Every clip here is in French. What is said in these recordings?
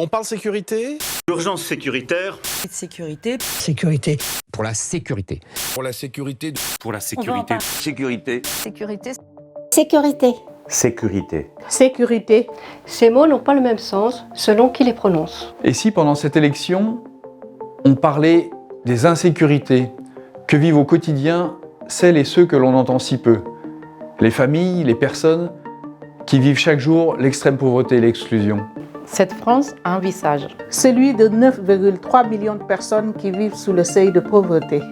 On parle sécurité ? Urgence sécuritaire. Sécurité. Sécurité. Pour la sécurité. Pour la sécurité. Pour la sécurité. Sécurité. Sécurité. Sécurité. Sécurité. Sécurité. Ces mots n'ont pas le même sens selon qui les prononce. Et si pendant cette élection, on parlait des insécurités que vivent au quotidien celles et ceux que l'on entend si peu, les familles, les personnes qui vivent chaque jour l'extrême pauvreté et l'exclusion. Cette France a un visage. Celui de 9,3 millions de personnes qui vivent sous le seuil de pauvreté.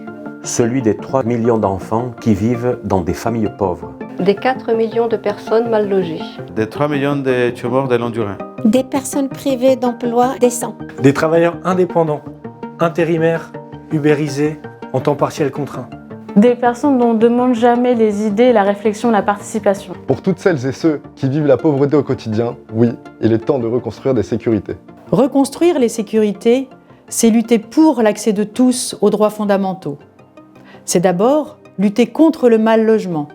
Celui des 3 millions d'enfants qui vivent dans des familles pauvres. Des 4 millions de personnes mal logées. Des 3 millions de chômeurs de longue durée. Des personnes privées d'emploi décent. Des travailleurs indépendants, intérimaires, ubérisés, en temps partiel contraint. Des personnes dont on ne demande jamais les idées, la réflexion, la participation. Pour toutes celles et ceux qui vivent la pauvreté au quotidien, oui, il est temps de reconstruire des sécurités. Reconstruire les sécurités, c'est lutter pour l'accès de tous aux droits fondamentaux. C'est d'abord lutter contre le mal-logement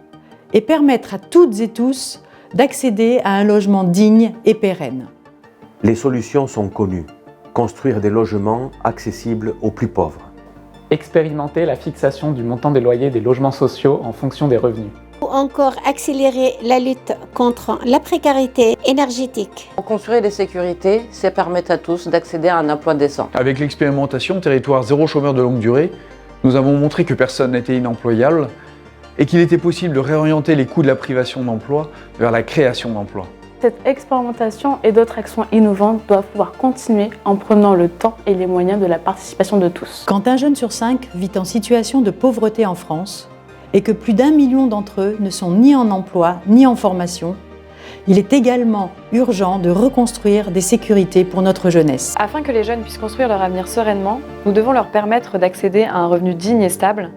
et permettre à toutes et tous d'accéder à un logement digne et pérenne. Les solutions sont connues. Construire des logements accessibles aux plus pauvres. Expérimenter la fixation du montant des loyers des logements sociaux en fonction des revenus. Ou encore accélérer la lutte contre la précarité énergétique. Construire des sécurités, c'est permettre à tous d'accéder à un emploi décent. Avec l'expérimentation Territoire zéro chômeur de longue durée, nous avons montré que personne n'était inemployable et qu'il était possible de réorienter les coûts de la privation d'emploi vers la création d'emplois. Cette expérimentation et d'autres actions innovantes doivent pouvoir continuer en prenant le temps et les moyens de la participation de tous. Quand un jeune sur 5 vit en situation de pauvreté en France et que plus d'1 million d'entre eux ne sont ni en emploi ni en formation, il est également urgent de reconstruire des sécurités pour notre jeunesse. Afin que les jeunes puissent construire leur avenir sereinement, nous devons leur permettre d'accéder à un revenu digne et stable,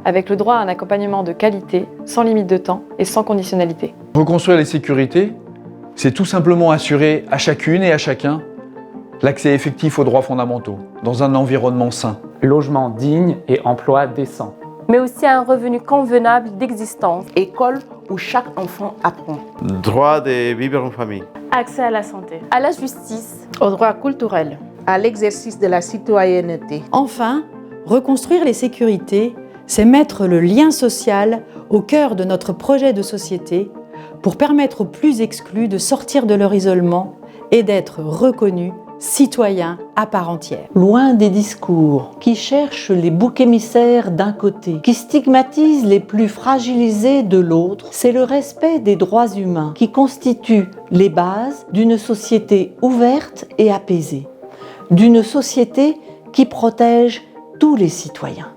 avec le droit à un accompagnement de qualité, sans limite de temps et sans conditionnalité. Reconstruire les sécurités, c'est tout simplement assurer à chacune et à chacun l'accès effectif aux droits fondamentaux, dans un environnement sain. Logement digne et emploi décent. Mais aussi un revenu convenable d'existence. École où chaque enfant apprend. Droit de vivre en famille. Accès à la santé. À la justice. Aux droits culturels. À l'exercice de la citoyenneté. Enfin, reconstruire les sécurités, c'est mettre le lien social au cœur de notre projet de société pour permettre aux plus exclus de sortir de leur isolement et d'être reconnus citoyens à part entière. Loin des discours qui cherchent les boucs émissaires d'un côté, qui stigmatisent les plus fragilisés de l'autre, c'est le respect des droits humains qui constitue les bases d'une société ouverte et apaisée, d'une société qui protège tous les citoyens.